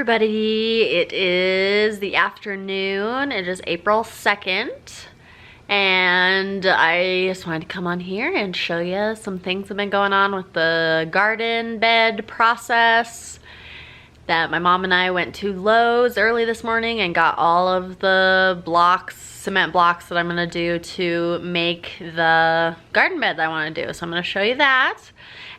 everybody, it is the afternoon. It is April 2nd and I just wanted to come on here and show you some things that have been going on with the garden bed process. That my mom and I went to Lowe's early this morning and got all of the blocks, cement blocks that I'm gonna do to make the garden bed that I wanna do. So I'm gonna show you that.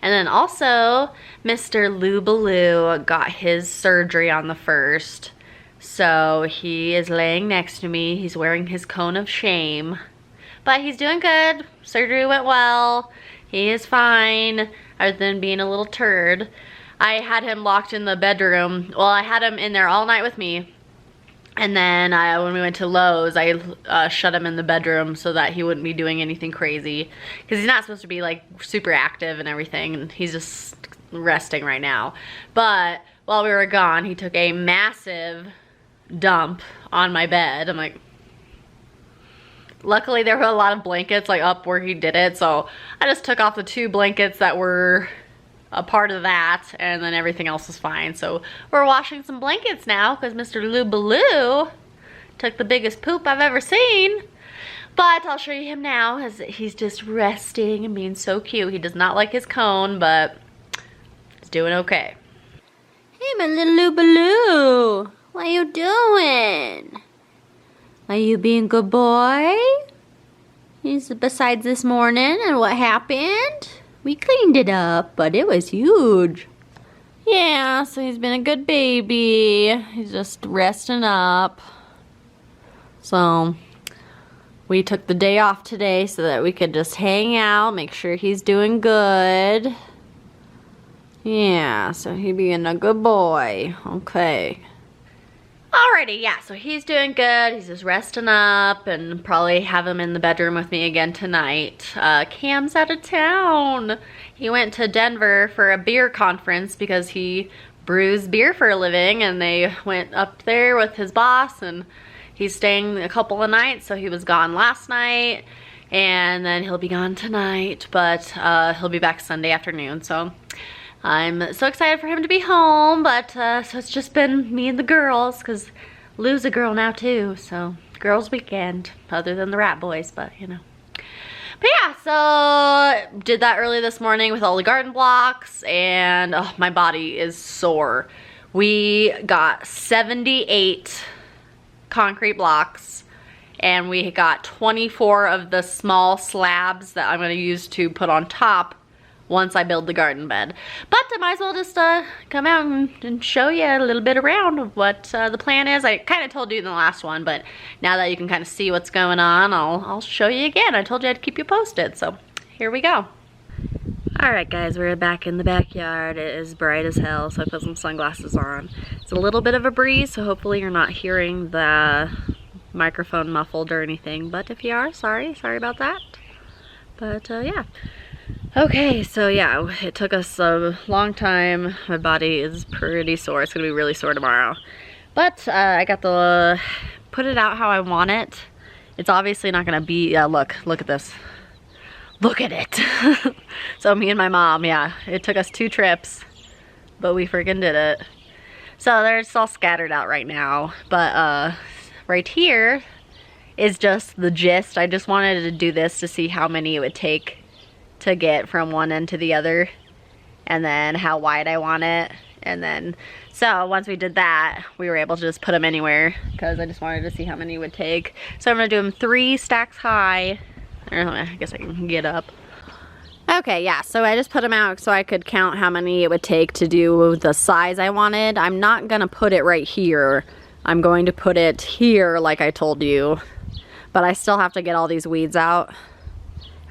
And then also, Mr. Lou Baloo got his surgery on the 1st. So he is laying next to me. He's wearing his cone of shame. But he's doing good. Surgery went well. He is fine, other than being a little turd. I had him locked in the bedroom. Well, I had him in there all night with me. And then when we went to Lowe's, I shut him in the bedroom so that he wouldn't be doing anything crazy. Because he's not supposed to be like super active and everything. And he's just resting right now. But while we were gone, he took a massive dump on my bed. I'm like, luckily there were a lot of blankets like up where he did it. So I just took off the 2 blankets that were a part of that, and then everything else was fine. So we're washing some blankets now because Mr. Lou Baloo took the biggest poop I've ever seen. But I'll show you him now as he's just resting and being so cute. He does not like his cone, but he's doing okay. Hey, my little Lou Baloo, what you doing? Are you being a good boy? Besides this morning and what happened? We cleaned it up, but it was huge. Yeah, so he's been a good baby. He's just resting up. So we took the day off today so that we could just hang out, make sure he's doing good. Yeah, so he being a good boy. Okay. Alrighty, yeah, so he's doing good. He's just resting up, and probably have him in the bedroom with me again tonight. Cam's out of town. He went to Denver for a beer conference because he brews beer for a living, and they went up there with his boss, and he's staying a couple of nights, so he was gone last night, and then he'll be gone tonight, but he'll be back Sunday afternoon, so I'm so excited for him to be home, but so it's just been me and the girls, because Lou's a girl now too, so girls weekend, other than the rat boys, but you know. But yeah, so did that early this morning with all the garden blocks, and oh, my body is sore. We got 78 concrete blocks, and we got 24 of the small slabs that I'm going to use to put on top once I build the garden bed. But I might as well just come out and show you a little bit around of what the plan is. I kind of told you in the last one, but now that you can kind of see what's going on, I'll show you again. I told you I'd keep you posted, so here we go. Alright guys, we're back in the backyard. It is bright as hell, so I put some sunglasses on. It's a little bit of a breeze, so hopefully you're not hearing the microphone muffled or anything, but if you are, sorry about that. But yeah. Okay, so yeah, it took us a long time. My body is pretty sore. It's gonna be really sore tomorrow. But I got put it out how I want it. It's obviously not gonna be, look at this. Look at it. So me and my mom, yeah, it took us 2 trips, but we freaking did it. So they're just all scattered out right now. But right here is just the gist. I just wanted to do this to see how many it would take to get from one end to the other, and then how wide I want it, and then so once we did that, we were able to just put them anywhere because I just wanted to see how many it would take. So I'm gonna do them 3 stacks high, or I guess I can get up. Okay, yeah, so I just put them out so I could count how many it would take to do the size I wanted. I'm not gonna put it right here. I'm going to put it here like I told you, but I still have to get all these weeds out.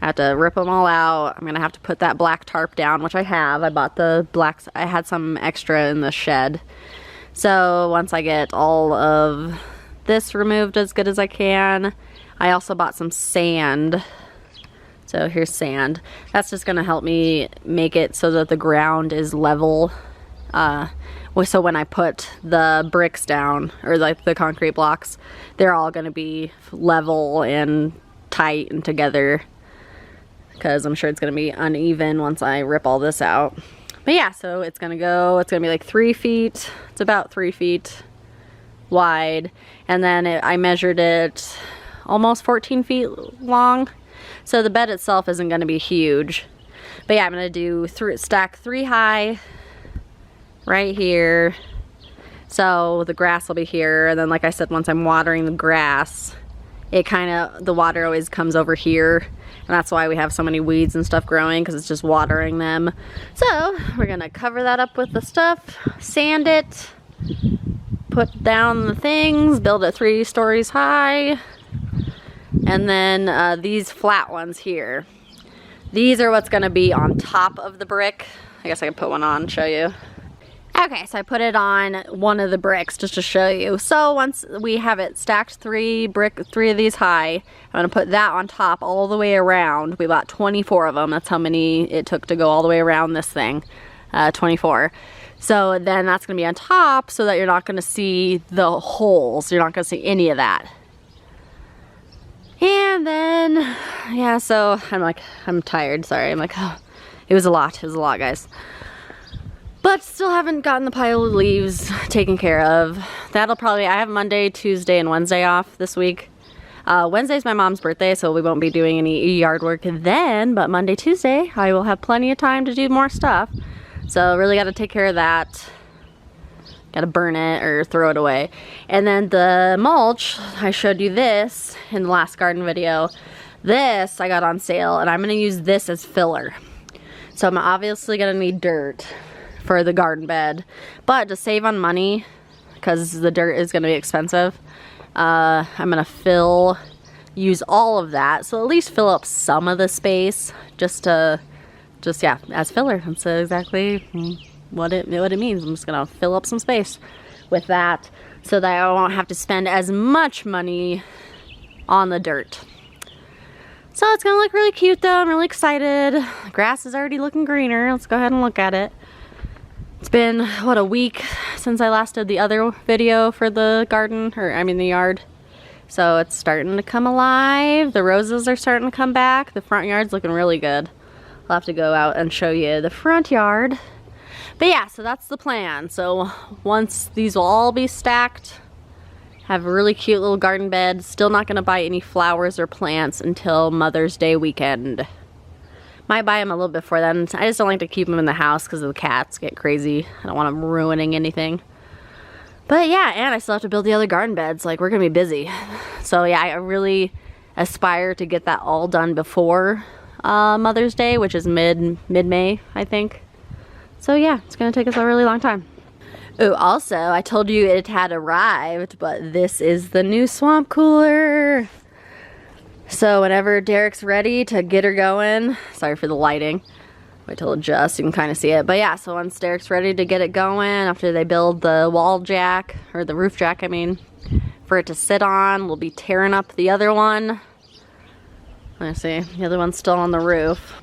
I have to rip them all out. I'm gonna have to put that black tarp down, which I have. I bought the blacks. I had some extra in the shed. So once I get all of this removed as good as I can, I also bought some sand. So here's sand. That's just gonna help me make it so that the ground is level. So when I put the bricks down, or like the concrete blocks, they're all gonna be level and tight and together, because I'm sure it's going to be uneven once I rip all this out. But yeah, so it's gonna be like 3 feet. It's about 3 feet wide. And then I measured it almost 14 feet long. So the bed itself isn't gonna be huge. But yeah, I'm gonna do stack 3 high right here. So the grass will be here. And then like I said, once I'm watering the grass, the water always comes over here. And that's why we have so many weeds and stuff growing, because it's just watering them. So we're gonna cover that up with the stuff, sand it, put down the things, build it 3 stories high. And then these flat ones here, these are what's gonna be on top of the brick. I guess I can put one on and show you. Okay, so I put it on one of the bricks just to show you. So once we have it stacked 3 of these high, I'm gonna put that on top all the way around. We bought 24 of them. That's how many it took to go all the way around this thing, 24. So then that's gonna be on top so that you're not gonna see the holes. You're not gonna see any of that. And then, yeah, so I'm tired, sorry. I'm like, oh, it was a lot, guys. But still haven't gotten the pile of leaves taken care of. I have Monday, Tuesday, and Wednesday off this week. Wednesday's my mom's birthday, so we won't be doing any yard work then, but Monday, Tuesday, I will have plenty of time to do more stuff. So really gotta take care of that. Gotta burn it or throw it away. And then the mulch, I showed you this in the last garden video. This I got on sale, and I'm gonna use this as filler. So I'm obviously gonna need dirt for the garden bed, but to save on money, because the dirt is gonna be expensive, I'm gonna use all of that, so at least fill up some of the space, yeah, as filler. That's exactly what it means. I'm just gonna fill up some space with that so that I won't have to spend as much money on the dirt. So it's gonna look really cute though. I'm really excited. The grass is already looking greener. Let's go ahead and look at it. It's been, what, a week since I last did the other video for the garden, the yard. So it's starting to come alive. The roses are starting to come back. The front yard's looking really good. I'll have to go out and show you the front yard. But yeah, so that's the plan. So once these will all be stacked, have a really cute little garden bed. Still not gonna buy any flowers or plants until Mother's Day weekend. Might buy them a little bit before then. I just don't like to keep them in the house because the cats get crazy. I don't want them ruining anything. But yeah, and I still have to build the other garden beds. Like, we're gonna be busy. So yeah, I really aspire to get that all done before Mother's Day, which is mid-May, I think. So yeah, it's gonna take us a really long time. Oh, also, I told you it had arrived, but this is the new swamp cooler. So whenever Derek's ready to get her going, sorry for the lighting, wait till it adjusts, you can kind of see it. But yeah, so once Derek's ready to get it going, after they build the wall jack, or the roof jack, I mean, for it to sit on, we'll be tearing up the other one. Let's see, the other one's still on the roof.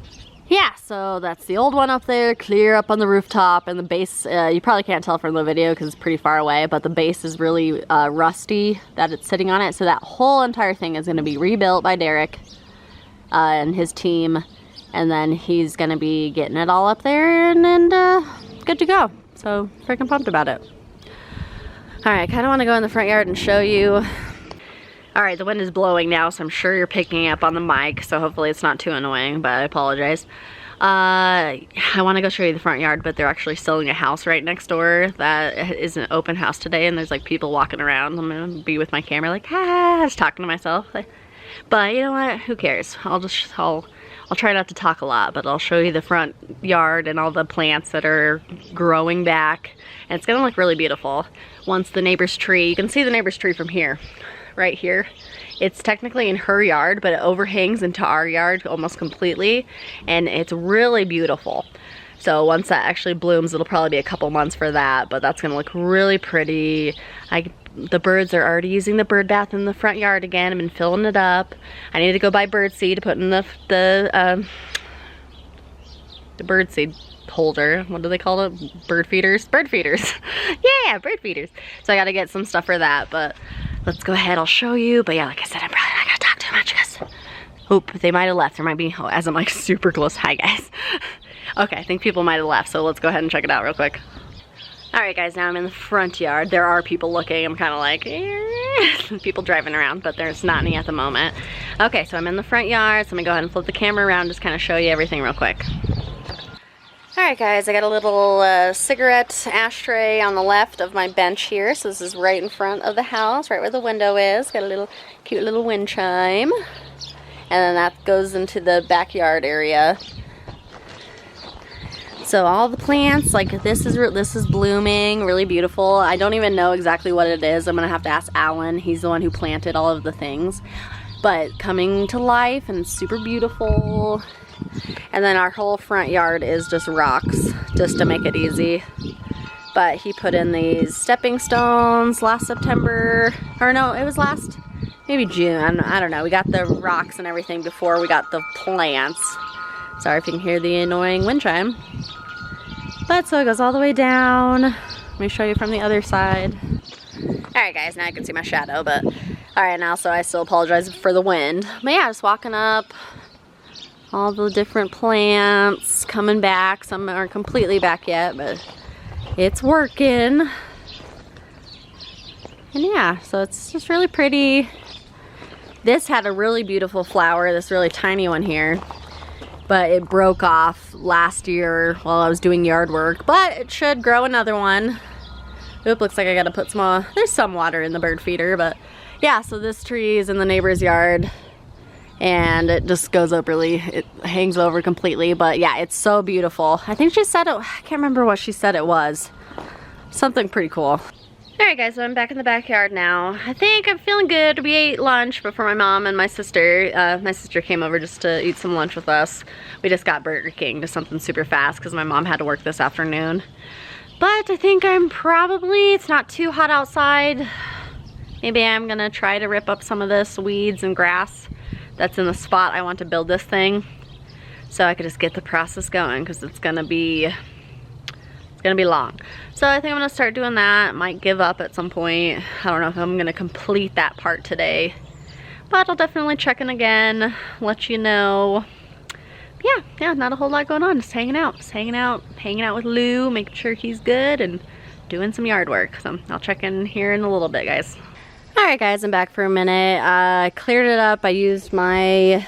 Yeah, so that's the old one up there, clear up on the rooftop, and the base, you probably can't tell from the video because it's pretty far away, but the base is really rusty that it's sitting on it, so that whole entire thing is going to be rebuilt by Derek and his team, and then he's going to be getting it all up there and good to go. So, freaking pumped about it. Alright, I kind of want to go in the front yard and show you. Alright, the wind is blowing now, so I'm sure you're picking up on the mic, so hopefully it's not too annoying, but I apologize. I want to go show you the front yard, but they're actually selling a house right next door that is an open house today, and there's like people walking around. I'm going to be with my camera like, just talking to myself. But you know what? Who cares? I'll try not to talk a lot, but I'll show you the front yard and all the plants that are growing back, and it's going to look really beautiful. Once the neighbor's tree, you can see the neighbor's tree from here. Right here. It's technically in her yard, but it overhangs into our yard almost completely, and it's really beautiful. So once that actually blooms, it'll probably be a couple months for that, but that's gonna look really pretty. The birds are already using the bird bath in the front yard again. I've been filling it up. I need to go buy bird seed to put in the bird seed holder. What do they call it? Bird feeders? Bird feeders. Yeah, bird feeders. So I gotta get some stuff for that, but let's go ahead, I'll show you. But yeah, like I said, I'm probably not gonna talk too much because, they might have left. There might be, as I'm like super close. Hi guys. Okay, I think people might have left, so let's go ahead and check it out real quick. Alright guys, now I'm in the front yard. There are people looking. I'm kind of like, people driving around, but there's not any at the moment. Okay, so I'm in the front yard, so I'm gonna go ahead and flip the camera around, just kind of show you everything real quick. Alright guys, I got a little cigarette ashtray on the left of my bench here. So this is right in front of the house, right where the window is. Got a little cute little wind chime. And then that goes into the backyard area. So all the plants, like this is blooming, really beautiful. I don't even know exactly what it is. I'm gonna have to ask Alan. He's the one who planted all of the things. But coming to life and super beautiful. And then our whole front yard is just rocks, just to make it easy. But he put in these stepping stones last September, or no, it was maybe June, I don't know. We got the rocks and everything before we got the plants. Sorry if you can hear the annoying wind chime. But so it goes all the way down. Let me show you from the other side. Alright guys, now you can see my shadow, but alright, now so I still apologize for the wind. But yeah, just walking up. All the different plants coming back. Some aren't completely back yet, but it's working. And yeah, so it's just really pretty. This had a really beautiful flower, this really tiny one here. But it broke off last year while I was doing yard work. But it should grow another one. Oop, looks like I gotta put some, there's some water in the bird feeder, but yeah, so this tree is in the neighbor's yard. And it just goes up it hangs over completely, but yeah, it's so beautiful. I think she said I can't remember what she said it was. Something pretty cool. Alright guys, so I'm back in the backyard now. I think I'm feeling good. We ate lunch before my mom and my sister came over just to eat some lunch with us. We just got Burger King, just something super fast because my mom had to work this afternoon. But I think it's not too hot outside. Maybe I'm gonna try to rip up some of this weeds and grass that's in the spot I want to build this thing, so I could just get the process going, because it's gonna be long. So I think I'm gonna start doing that. Might give up at some point. I don't know if I'm gonna complete that part today, but I'll definitely check in again, let you know. Yeah, not a whole lot going on. Just hanging out with Lou, making sure he's good, and doing some yard work. So I'll check in here in a little bit, guys. Alright guys, I'm back for a minute. I cleared it up. I used my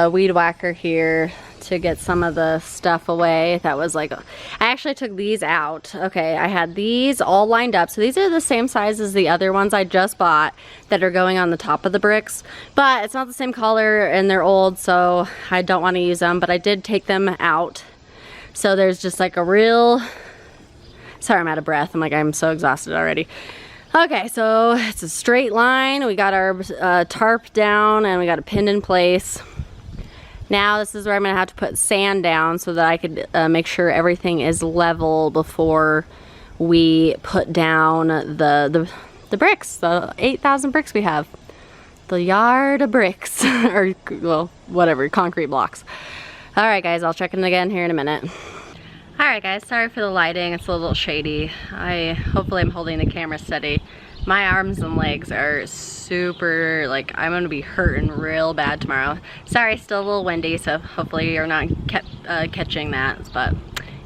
weed whacker here to get some of the stuff away. That was like, I actually took these out. Okay, I had these all lined up. So these are the same size as the other ones I just bought that are going on the top of the bricks. But it's not the same color and they're old, so I don't want to use them. But I did take them out. So there's just like a real... Sorry, I'm out of breath. I'm so exhausted already. Okay, so it's a straight line. We got our tarp down and we got it pinned in place. Now this is where I'm gonna have to put sand down so that I could make sure everything is level before we put down the bricks, the 8,000 bricks we have. The yard of bricks, or well, whatever, concrete blocks. All right guys, I'll check in again here in a minute. Alright guys, sorry for the lighting, it's a little shady. Hopefully I'm holding the camera steady. My arms and legs are super, like, I'm gonna be hurting real bad tomorrow. Sorry, still a little windy, so hopefully you're not catching that, but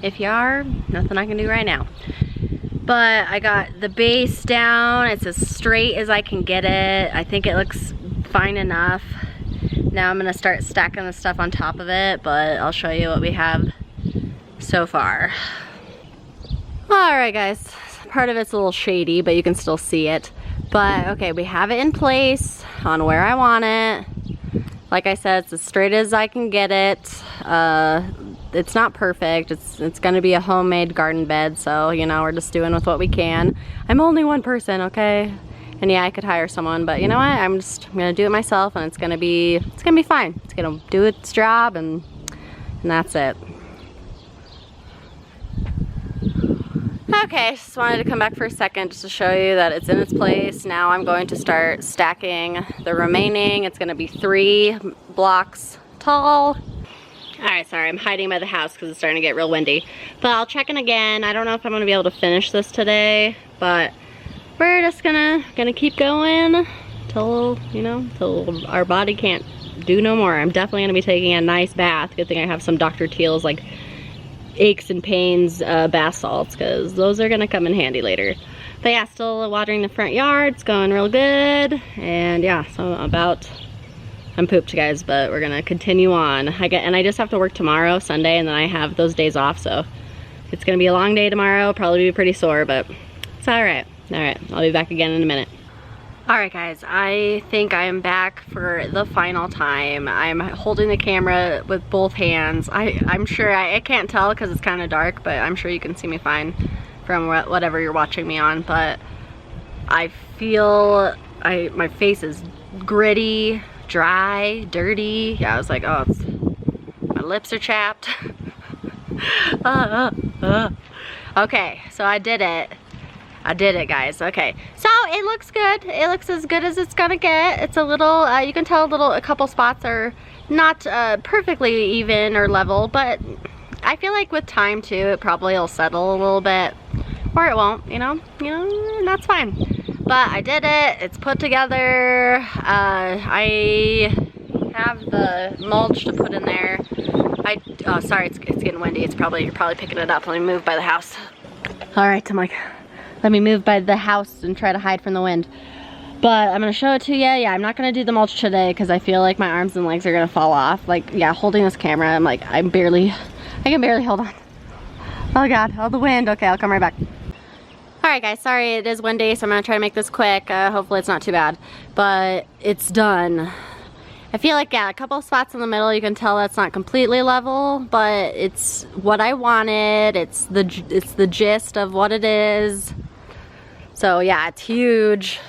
if you are, nothing I can do right now. But I got the base down, it's as straight as I can get it. I think it looks fine enough. Now I'm gonna start stacking the stuff on top of it, but I'll show you what we have so far. Alright guys, part of it's a little shady, but you can still see it. But okay, we have it in place on where I want it. Like I said, it's as straight as I can get it. It's not perfect. It's gonna be a homemade garden bed, so you know, we're just doing with what we can. I'm only one person, okay? And yeah, I could hire someone, but you know what? I'm gonna do it myself, and it's gonna be fine. It's gonna do its job, and that's it. Okay, just wanted to come back for a second just to show you that it's in its place. Now I'm going to start stacking the remaining. It's gonna be 3 blocks tall. Alright, sorry, I'm hiding by the house because it's starting to get real windy. But I'll check in again. I don't know if I'm gonna be able to finish this today, but we're just gonna keep going till, you know, till our body can't do no more. I'm definitely gonna be taking a nice bath. Good thing I have some Dr. Teal's like aches and pains bath salts, because those are gonna come in handy later. But yeah, still watering the front yard. It's going real good. And yeah, so I'm pooped, guys, but we're gonna continue on. And I just have to work tomorrow, Sunday, and then I have those days off, so it's gonna be a long day tomorrow. Probably be pretty sore, but it's all right. All right, I'll be back again in a minute. All right, guys, I think I am back for the final time. I'm holding the camera with both hands. I'm sure, I can't tell because it's kind of dark, but I'm sure you can see me fine from whatever you're watching me on. But I feel, my face is gritty, dry, dirty. Yeah, I was like, oh, my lips are chapped. Okay, so I did it. I did it, guys. Okay, so it looks good. It looks as good as it's gonna get. It's a little, you can tell a couple spots are not perfectly even or level, but I feel like with time too, it probably will settle a little bit, or it won't, you know, and that's fine. But I did it. It's put together. I have the mulch to put in there. Oh, sorry, it's getting windy. You're probably picking it up. Let me move by the house. All right, I'm like, let me move by the house and try to hide from the wind. But I'm gonna show it to you. Yeah, I'm not gonna do the mulch today because I feel like my arms and legs are gonna fall off. Like, yeah, holding this camera, I'm like, I can barely hold on. Oh God, oh, the wind. Okay, I'll come right back. All right, guys, sorry, it is windy, so I'm gonna try to make this quick. Hopefully it's not too bad, but it's done. I feel like, yeah, a couple of spots in the middle, you can tell that's not completely level, but it's what I wanted. It's the gist of what it is. So yeah, it's huge.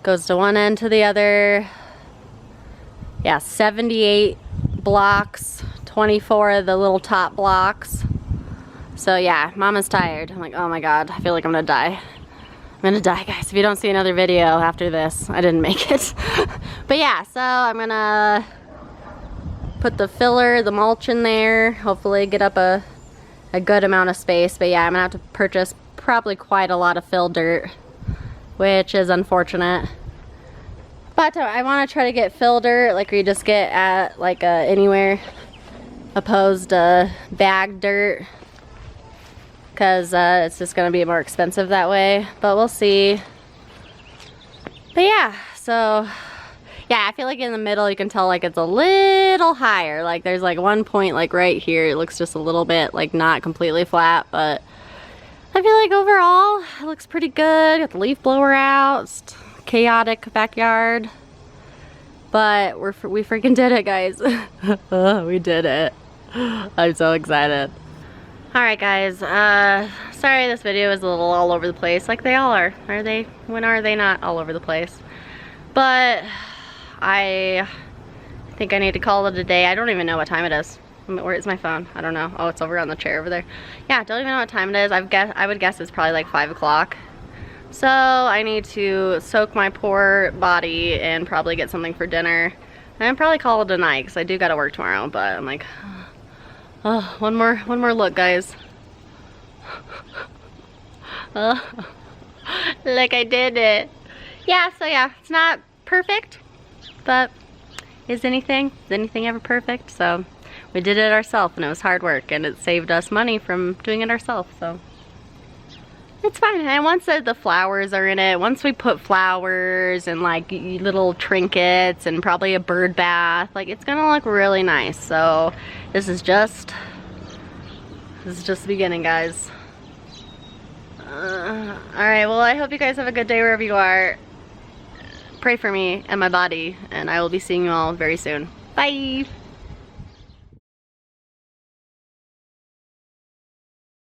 Goes to one end to the other. Yeah, 78 blocks, 24 of the little top blocks. So yeah, Mama's tired. I'm like, oh my God, I feel like I'm gonna die. I'm gonna die, guys. If you don't see another video after this, I didn't make it. But yeah, so I'm gonna put the filler, the mulch in there, hopefully get up a good amount of space. But yeah, I'm gonna have to purchase probably quite a lot of fill dirt, which is unfortunate. But I want to try to get fill dirt like you just get at like anywhere, opposed to bag dirt, because it's just going to be more expensive that way. But we'll see. But yeah, so yeah, I feel like in the middle you can tell like it's a little higher. Like there's like one point like right here, it looks just a little bit like not completely flat, but I feel like overall it looks pretty good. Got the leaf blower out. It's chaotic backyard, but we freaking did it, guys. We did it. I'm so excited. All right, guys. Sorry this video is a little all over the place, like they all are. Are they? When are they not all over the place? But I think I need to call it a day. I don't even know what time it is. Where is my phone? I don't know. Oh, it's over on the chair over there. Yeah, don't even know what time it is. I would guess it's probably like 5 o'clock. So I need to soak my poor body and probably get something for dinner. And probably call it a night because I do gotta work tomorrow. But I'm like, oh, one more look, guys. Oh, like I did it. Yeah, so yeah, it's not perfect, but is anything ever perfect? So we did it ourselves, and it was hard work, and it saved us money from doing it ourselves, so it's fine. And once the flowers are in it, once we put flowers and like little trinkets and probably a bird bath, like it's gonna look really nice. So this is just the beginning, guys. Alright, well, I hope you guys have a good day wherever you are. Pray for me and my body, and I will be seeing you all very soon. Bye!